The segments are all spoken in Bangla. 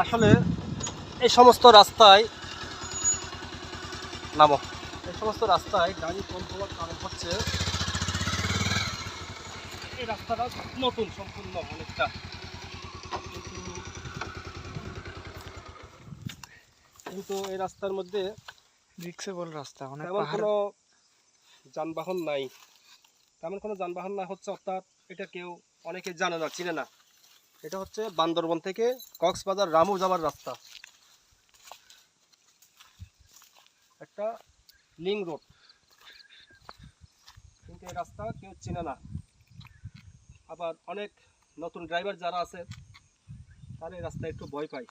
আসলে এই সমস্ত রাস্তায় নামো, এই সমস্ত রাস্তায় গাড়ি কম হওয়ার কারণ হচ্ছে এই রাস্তাটা নতুন সম্পূর্ণ অনেকটা, কিন্তু এই রাস্তার মধ্যে রিক্সেবল রাস্তা, অনেক তেমন পাহাড়। কোনো যানবাহন নাই, তেমন কোনো যানবাহন না হচ্ছে, অর্থাৎ এটা কেউ অনেকে জানে না, চিনে না। এটা হচ্ছে বান্দরবন থেকে কক্সবাজার রামু যাওয়ার রাস্তা, একটা লিং রোড, কিন্তু এই রাস্তা কেউ চিনে না। আবার অনেক নতুন ড্রাইভার যারা আছে তারা এই রাস্তায় একটু ভয় পায়।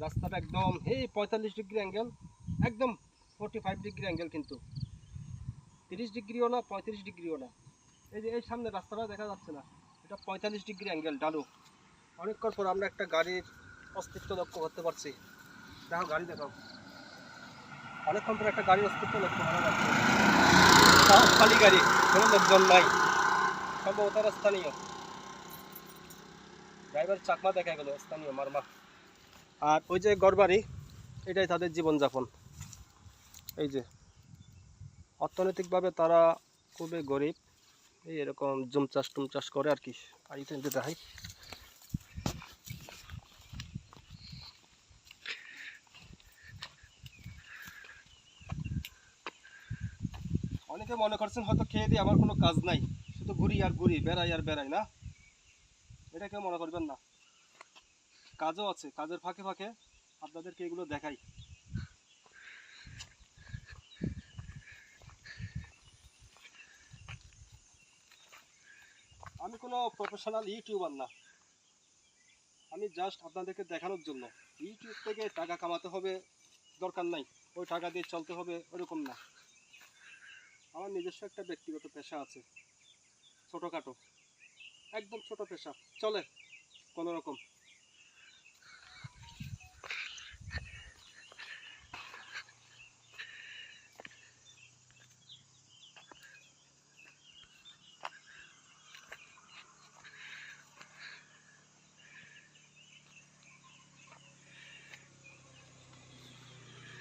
রাস্তাটা একদম 45 ডিগ্রি অ্যাঙ্গেল, একদম 45 ডিগ্রি অ্যাঙ্গেল, কিন্তু 30 ডিগ্রিও না 35 ডিগ্রিও না। এই যে এই সামনে রাস্তাটা দেখা যাচ্ছে না, এটা 45 ডিগ্রি অ্যাঙ্গেল ঢালু। অনেকক্ষণ পর আমরা একটা গাড়ির অস্তিত্ব লক্ষ্য করতে পারছি। দেখো গাড়ি দেখাও, অনেকক্ষণ পর একটা গাড়ির অস্তিত্ব লক্ষ্য করা যাচ্ছে। খালি গাড়ি, কোনো লোকজন নাই, সম্ভবত স্থানীয় ড্রাইভার চাকমা দেখা গেল, স্থানীয় মারমা। আর ওই যে গড়বাড়ি, এটাই তাদের জীবনযাপন। এই যে অর্থনৈতিকভাবে তারা খুবই গরিব, এই এরকম জুম চাষ টুম চাষ করে আর কি। আর এই দেখাই, অনেকে মনে করছেন হয়তো খেয়ে দিয়ে আমার কোনো কাজ নাই, শুধু ঘুরি আর ঘুরি, বেড়াই আর বেড়াই, না, এটা কেউ মনে করবেন না। কাজও আছে, কাজের ফাঁকে ফাঁকে আপনাদেরকে এগুলো দেখাই। আমি কোনো প্রফেশনাল ইউটিউবার না, আমি জাস্ট আপনাদেরকে দেখানোর জন্য। ইউটিউব থেকে টাকা কামাতে হবে দরকার নাই, ওই টাকা দিয়ে চলতে হবে ওরকম না। আমার নিজস্ব একটা ব্যক্তিগত পেশা আছে, ছোটোখাটো, একদম ছোট পেশা, চলে কোনো রকম।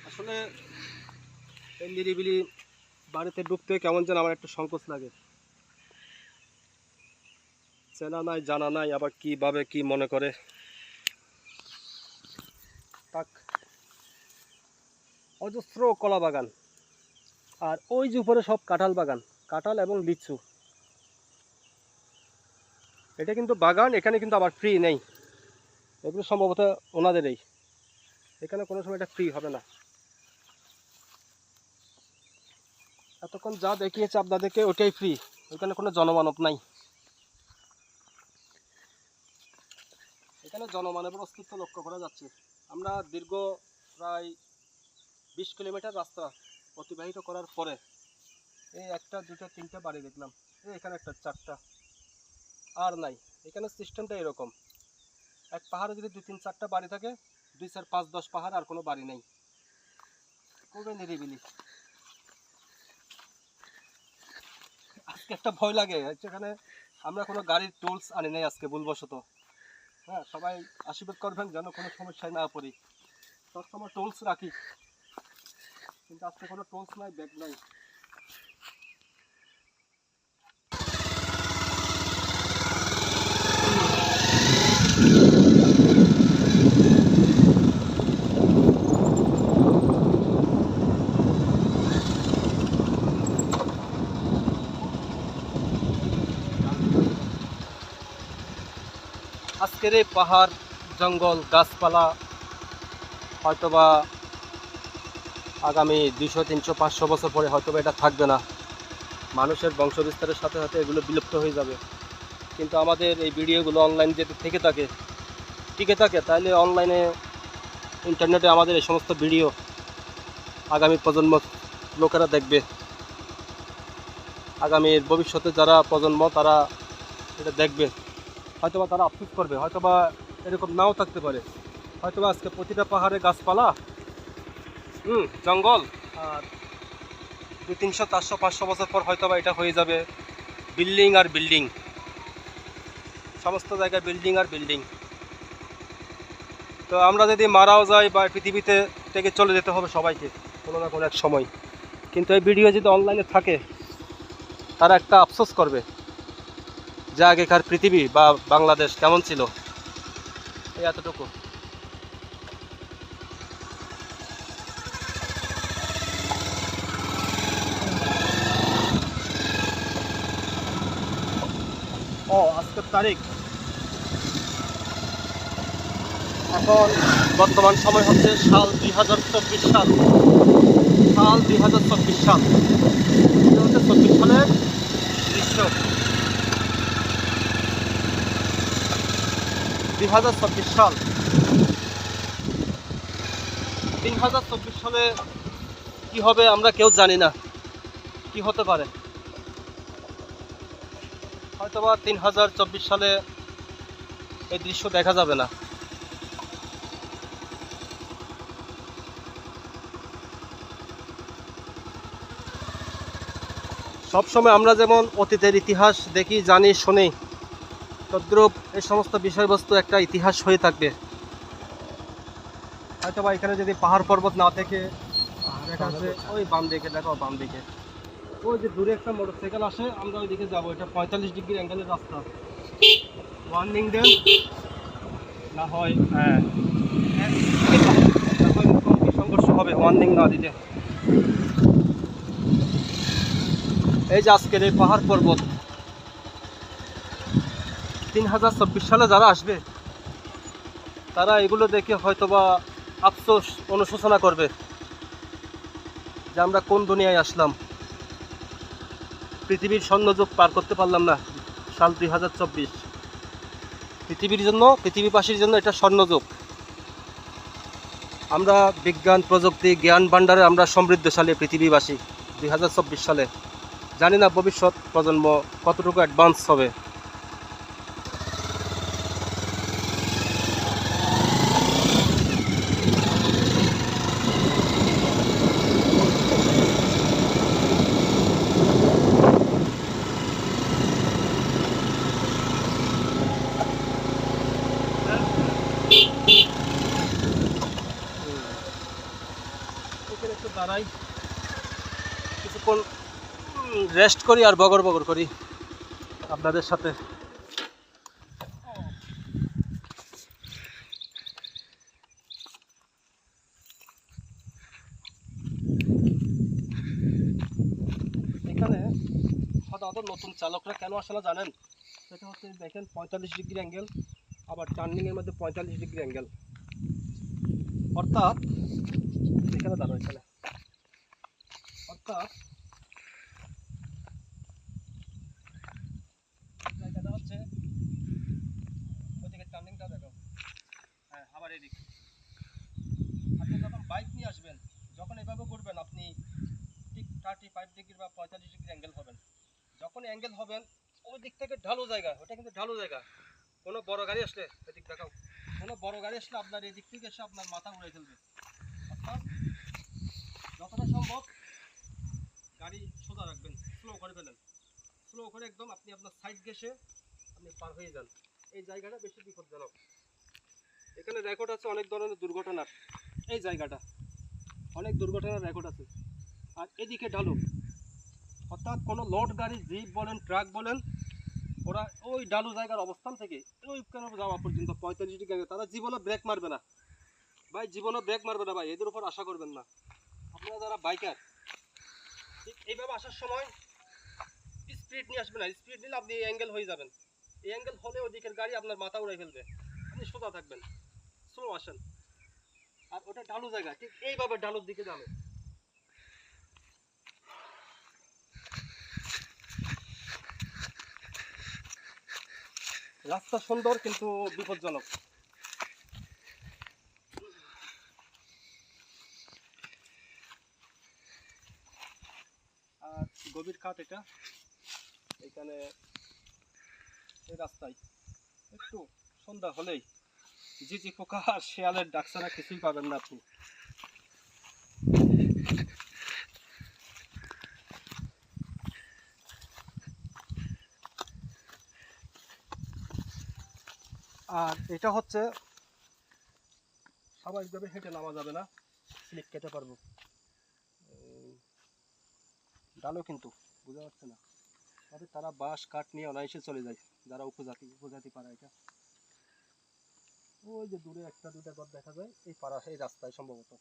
আসলে এই নিরিবিলি বাড়িতে ঢুকতে কেমন যেন আমার একটু সংকোচ লাগে। চেনা নাই জানা নাই, আবার কিভাবে কি মনে করে। তাক, অজস্র কলা বাগান, আর ওই যে উপরে সব কাঁঠাল বাগান, কাঁঠাল এবং লিচু। এটা কিন্তু বাগান, এখানে কিন্তু আবার ফ্রি নেই, এগুলো সম্ভবত ওনাদেরই, এখানে কোনো সময় এটা ফ্রি হবে না। এতক্ষণ যা দেখিয়েছে আপনাদেরকে ওটাই ফ্রি, ওইখানে কোনো জনমানব নাই, এখানে জনমানবের অস্তিত্ব লক্ষ্য করা যাচ্ছে। আমরা দীর্ঘ প্রায় 20 কিলোমিটার রাস্তা অতিবাহিত করার পরে এই একটা দুটো তিনটা বাড়ি দেখলাম, এই এখানে একটা চারটা, আর নাই। এখানে সিস্টেমটা এরকম, এক পাহাড়ে যদি 2-3-4টা বাড়ি থাকে, 2-4-5-10 পাহাড়, আর কোনো বাড়ি নেই, খুবই নিরিবিলি। আজকে একটা ভয় লাগে, এখানে আমরা কোনো গাড়ির টুলস আনি নাই আজকে ভুলবশত। হ্যাঁ, সবাই আশীর্বাদ করবেন যেন কোনো সমস্যায় না পড়ি। সবসময় টুলস রাখি, কিন্তু আজকে কোনো টুলস নাই, ব্যাগ নাই। আজকের এই পাহাড় জঙ্গল গাছপালা হয়তোবা আগামী 200-300-500 বছর পরে হয়তোবা এটা থাকবে না, মানুষের বংশ বিস্তারের সাথে সাথে এগুলো বিলুপ্ত হয়ে যাবে। কিন্তু আমাদের এই ভিডিওগুলো অনলাইন যদি টিকে থাকে, তাহলে অনলাইনে ইন্টারনেটে আমাদের এই সমস্ত ভিডিও আগামী প্রজন্ম লোকেরা দেখবে। আগামীর ভবিষ্যতে যারা প্রজন্ম তারা এটা দেখবে, হয়তোবা তারা আফসোস করবে, হয়তোবা এরকম নাও থাকতে পারে। হয়তোবা আজকে প্রতিটা পাহাড়ে গাছপালা, জঙ্গল, আর 200-300-400-500 বছর পর হয়তোবা এটা হয়ে যাবে বিল্ডিং আর বিল্ডিং। সমস্ত জায়গায় বিল্ডিং আর বিল্ডিং। তো আমরা যদি মারাও যাই বা পৃথিবীতে থেকে চলে যেতে হবে সবাইকে কোনো না কোনো এক সময়, কিন্তু এই ভিডিও যদি অনলাইনে থাকে তারা একটা আফসোস করবে যে আগেকার পৃথিবী বা বাংলাদেশ কেমন ছিল। এই এতটুকু। ও আজকের তারিখ, এখন বর্তমান সময় হচ্ছে সাল 2024 সাল। সাল 2024 সাল, এটা হচ্ছে 24 সালের দৃশ্য। 2024 সাল, 2024 সালে কি হবে আমরা কেউ জানি না, কি হতে পারে। হয়তোবা 2024 সালে এই দৃশ্য দেখা যাবে না। সবসময় আমরা যেমন অতীতের ইতিহাস দেখি, জানি, শুনি, তদ্রূপ এই সমস্ত বিষয়বস্তু একটা ইতিহাস হয়ে থাকবে। হয়তোবা এখানে যদি পাহাড় পর্বত না থেকে দেখা যাচ্ছে ওই বাম দিকে, দেখো বাম দিকে ওই যে দূরে একটা মোটরসাইকেল আসে, আমরা ওই দিকে যাবো। এটা 45 ডিগ্রি অ্যাঙ্গেলের রাস্তা। ওয়ার্নিং দেন, না হয় মুখোমুখি সংঘর্ষ হবে ওয়ার্নিং না দিলে। এই যে আজকের এই পাহাড় পর্বত, 2024 সালে যারা আসবে তারা এগুলো দেখে হয়তোবা আফসোস অনুশোচনা করবে যে আমরা কোন দুনিয়ায় আসলাম, পৃথিবীর স্বর্ণযুগ পার করতে পারলাম না। সাল 2024 পৃথিবীর জন্য, পৃথিবীবাসীর জন্য এটা স্বর্ণযুগ। আমরা বিজ্ঞান, প্রযুক্তি, জ্ঞান ভাণ্ডারে আমরা সমৃদ্ধশালী পৃথিবীবাসী 2024 সালে। জানি না ভবিষ্যৎ প্রজন্ম কতটুকু অ্যাডভান্স হবে। এখানে একটু দাঁড়াই, কিছুক্ষণ রেস্ট করি আর বগর বগর করি আপনাদের সাথে। এখানে সাধারণত নতুন চালকরা কেন আসে না জানেন? সেটা হচ্ছে দেখেন 45 ডিগ্রি অ্যাঙ্গেল, আবার টার্নিংয়ের মধ্যে 45 ডিগ্রি অ্যাঙ্গেল। অর্থাৎ এখানে দাঁড়ানো, এখানে অর্থাৎ জায়গাটা হচ্ছে ওইদিকে টার্নিংটা দেখো। হ্যাঁ, আবার এদিক। আপনি যখন বাইক নিয়ে আসবেন, যখন এভাবে করবেন আপনি ঠিক 35 ডিগ্রি বা 45 ডিগ্রি অ্যাঙ্গেল হবেন। যখন অ্যাঙ্গেল হবেন ওই দিক থেকে ঢালু জায়গা, ওটা কিন্তু ঢালু জায়গা। কোনো বড় গাড়ি আসলে এদিক দেখাও, কোনো বড় গাড়ি আসলে আপনার এদিক থেকে এসে আপনার মাথা উড়াই ফেলবে। অর্থাৎ যতটা সম্ভব গাড়ি সোজা রাখবেন, স্লো করে ফেলেন, স্লো করে একদম আপনি আপনার সাইড ঘেসে আপনি পার হয়ে যান। এই জায়গাটা বেশি বিপজ্জনক। এখানে রেকর্ড আছে অনেক ধরনের দুর্ঘটনার, এই জায়গাটা অনেক দুর্ঘটনার রেকর্ড আছে। আর এদিকে ঢালু, অর্থাৎ কোনো লোড গাড়ি, জিপ বলেন, ট্রাক বলেন, ওরা ওই ডালু জায়গার অবস্থান থেকে ওইখানে যাওয়া পর্যন্ত 45 ডিগ্রি, তারা জীবনে ব্রেক মারবে না ভাই, জীবনে ব্রেক মারবে না ভাই, এদের উপর আশা করবেন না। আপনারা যারা বাইকার ঠিক এইভাবে আসার সময় স্পিড নিয়ে আসবেন না, স্পিড নিলে আপনি এই অ্যাঙ্গেল হয়ে যাবেন। এই অ্যাঙ্গেল হলে ওদিকের গাড়ি আপনার মাথা উড়াই ফেলবে, আপনি সোজা থাকবেন, স্লো আসেন। আর ওটা ঢালু জায়গা, ঠিক এইভাবে ঢালুর দিকে যাবে। রাস্তা সুন্দর কিন্তু বিপজ্জনক। আর গভীর খাত এটা, এখানে এই রাস্তায় একটু সন্ধ্যা হলেই ঝিঝি পোকা আর শেয়ালের ডাক ছাড়া কিছুই পাবেন না আপনি। আর এটা হচ্ছে স্বাভাবিকভাবে হেঁটে নামা যাবে না, স্লিপ কেটে পারবো। ডালও কিন্তু বোঝা যাচ্ছে না, তবে তারা বাঁশ কাঠ নিয়ে অনায়াসে চলে যায় যারা উপজাতি পাড়া। এটা ওই যে দূরে একটা দুটা ঘর দেখা যায়, এই পাড়া এই রাস্তায় সম্ভবত।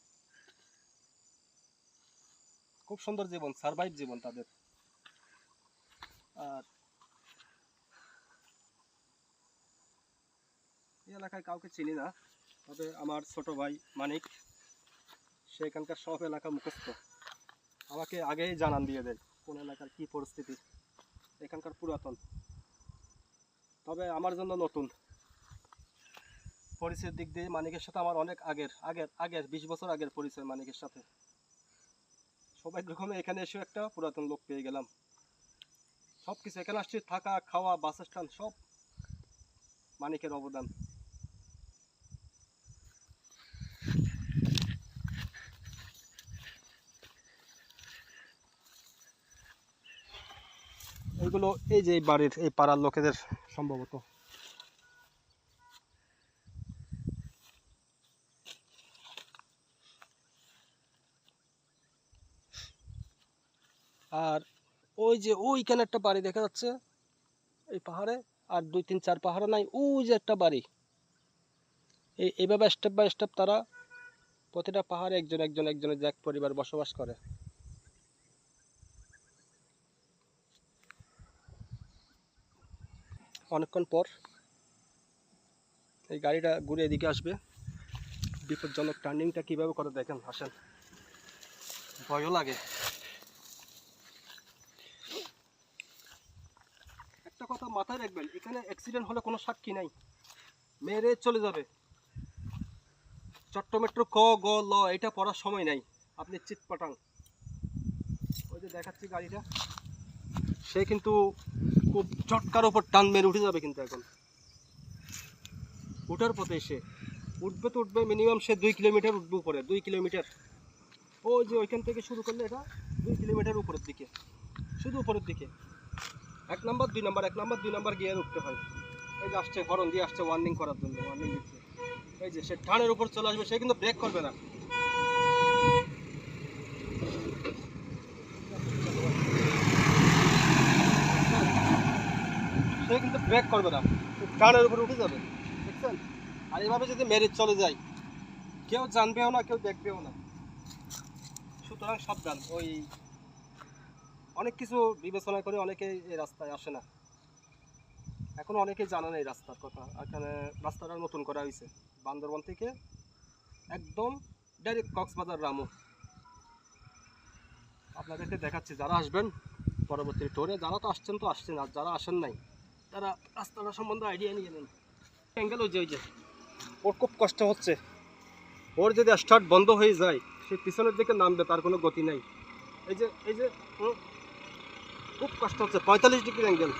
খুব সুন্দর জীবন, সারভাইভ জীবন তাদের। আর এই এলাকায় কাউকে চিনি না, তবে আমার ছোট ভাই মানিক, সে এখানকার সব এলাকা মুখস্থ, আমাকে আগেই জানান দিয়ে দেয় কোন এলাকার কি পরিস্থিতি। এখানকার পুরাতন, তবে আমার জন্য নতুন। পরিচয়ের দিক দিয়ে মানিকের সাথে আমার অনেক আগের 20 বছর আগের পরিচয় মানিকের সাথে। সৌভাগ্যক্রমে এখানে এসেও একটা পুরাতন লোক পেয়ে গেলাম। সব কিছু এখানে আসছি, থাকা খাওয়া বাস স্ট্যান্ড সব মানিকের অবদান। এইগুলো এই যে এই বাড়ির এই পাড়ার লোকেদের সম্ভবত। আর ওই যে ওইখানে একটা বাড়ি দেখা যাচ্ছে এই পাহাড়ে, আর 2 3 4 পাহাড়ে নাই, ওই যে একটা বাড়ি। এইভাবে স্টেপ বাই স্টেপ তারা প্রতিটা পাহাড়ে একজন একজন একজনের এক পরিবার বসবাস করে। অনেকক্ষণ পর এই গাড়িটা ঘুরে এদিকে আসবে। বিপজ্জনক টার্নিংটা কিভাবে করে দেখেন, আসেন, ভয়ও লাগে। একটা কথা মাথায় রাখবেন, এখানে অ্যাক্সিডেন্ট হলে কোনো সাক্ষী নাই, মেরে চলে যাবে। চট্ট মেট্রো ক গ ল এটা পড়ার সময় নাই, আপনি চিৎপাটাং। ওই যে দেখাচ্ছি গাড়িটা, সে কিন্তু খুব ঝটকার ওপর টান মেরে উঠে যাবে, কিন্তু এখন উঠার পথে এসে উঠবে তো উঠবে, মিনিমাম সে 2 কিলোমিটার উঠবে উপরে, 2 কিলোমিটার। ওই যে ওইখান থেকে শুরু করলে এটা 2 কিলোমিটার উপরের দিকে, শুধু উপরের দিকে। 1 number 2 number 1 number 2 number gear উঠতে হয়। এই যে আসছে, হরন দিয়ে আসছে ওয়ার্নিং করার জন্য, ওয়ার্নিং দিচ্ছে। এই যে সে টানের উপর চলে আসবে, সে কিন্তু ব্রেক করবে না। সে কিন্তু ব্রেক করবে না, টানের উপরে উঠে যাবে, দেখছেন? আর এভাবে যদি মেরে চলে যায়, কেউ জানবেও না, কেউ দেখবেও না। সুতরাং সাবধান। ওই অনেক কিছু বিবেচনা করে অনেকে এই রাস্তায় আসে না, এখন অনেকেই জানে না এই রাস্তার কথা। এখানে রাস্তাটা নতুন করা হয়েছে, বান্দরবান থেকে একদম ডাইরেক্ট কক্সবাজার রামু। আপনাদেরকে দেখাচ্ছি, যারা আসবেন পরবর্তী টোরে, যারা তো আসছেন, আর যারা আসেন নাই তারা রাস্তাটা সম্বন্ধে আইডিয়া নিয়ে নেন। অ্যাঙ্গেল ওই যে ওর খুব কষ্ট হচ্ছে, ওর যদি স্টার্ট বন্ধ হয়ে যায় সে পিছনের দিকে নামবে, তার কোনো গতি নাই। এই যে খুব কষ্ট হচ্ছে, 45 ডিগ্রি অ্যাঙ্গেল।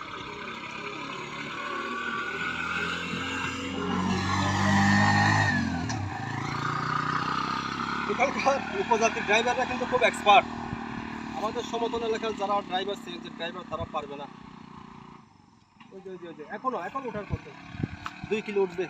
এখানকার উপজাতির ড্রাইভাররা কিন্তু খুব এক্সপার্ট। আমাদের সমতল এলাকার যারা ড্রাইভার, সিএনজি ড্রাইভার, তারা পারবে না। ওই যে এখন ওঠার পথে 2 কিলো উঠবে।